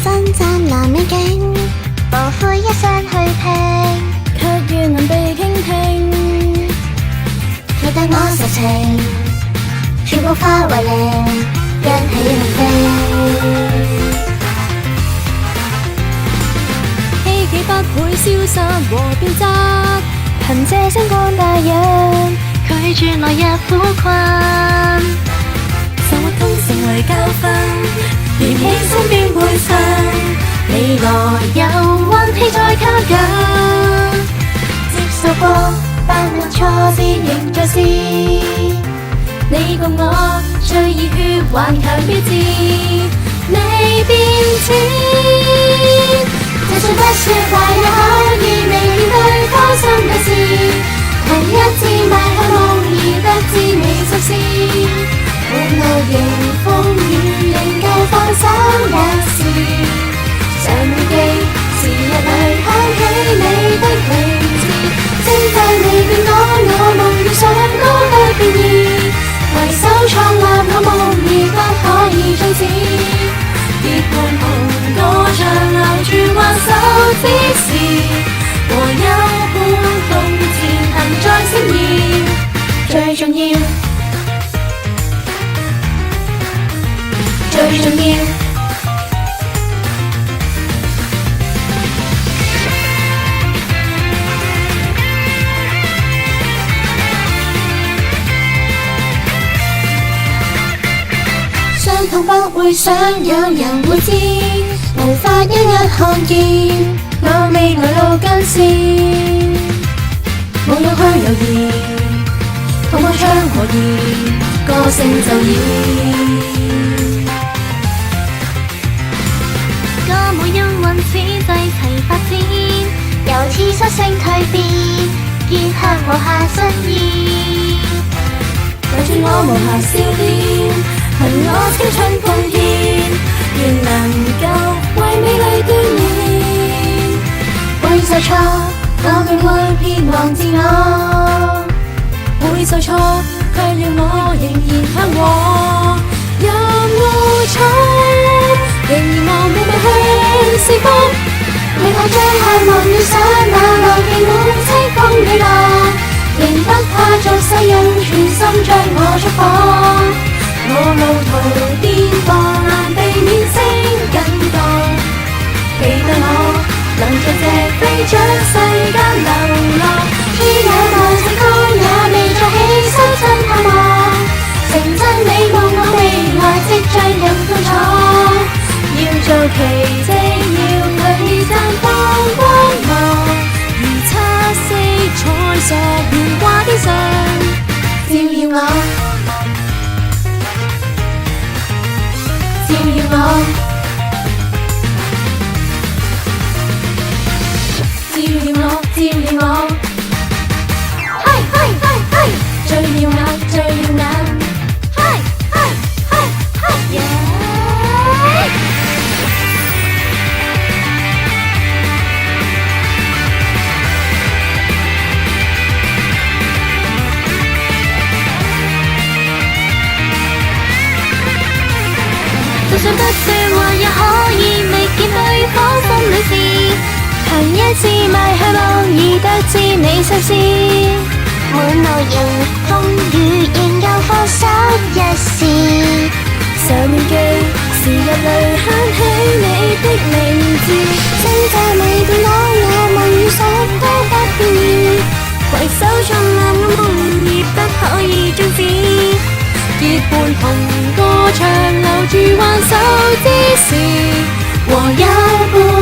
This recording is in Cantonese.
新湛藍美景，無悔一雙去拼，卻願能被傾聽。記得我實情，全部化為零，一起去飛。希冀不會消失和變質，憑這星光大人，拒絕來日苦困。受活通成為教訓，嫌棄身邊陪襯，未來有運氣再靠近。接受過百年挫折仍在試，你共我最熱血頑強標誌，未變遷。就算不說話也可以未面對掏心嘅事，憑一致邁向夢而得知你心思。滿路迎風雨仍舊放手一試，常記時日裏響起你的名字，星際未變改我夢遇上高不變異，攜手創立我夢而不可以終止，結伴同歌唱留住挽手之時，和友伴共前行再閃耀，最重要最重要。傷痛不會想有人會知，無法一一看見我未來路根線，無用去猶豫，痛開槍可以，歌聲就要。歌舞音韻此際齊發展，由此率性蛻變，結合無限新意。留住我無瑕笑臉，憑我青春貢獻，願能夠為美麗鍛鍊。會受挫，我更會偏忘自我。會受挫，卻讓我仍然向和。任路闖，仍然望命運去四方。未怕追向夢與想那路徑滿清風雨浪，仍不怕做世人全心將我束縛。我路途顛簸，難避免聲緊檔，期待我能像隻飛將世間流浪。於有道情歌也未再起身真盼望，成真美夢我未來即將任痛闖。要做奇蹟，要璀璨放光芒，如七色彩索懸掛天上，照耀我，照耀我，照耀我，照耀我，嘿嘿嘿嘿，最耀眼，最耀眼，嘿嘿嘿嘿耶！就算不說話也可以未見對方心裏事，憑一次邁向夢而得知你心思。滿路迎風雨仍舊放手一試，常記時日裏響起你的名字，星際未變改我夢與想都不變異，攜手創立我夢而不可以終止，結伴同歌唱留住挽手之時，和友伴。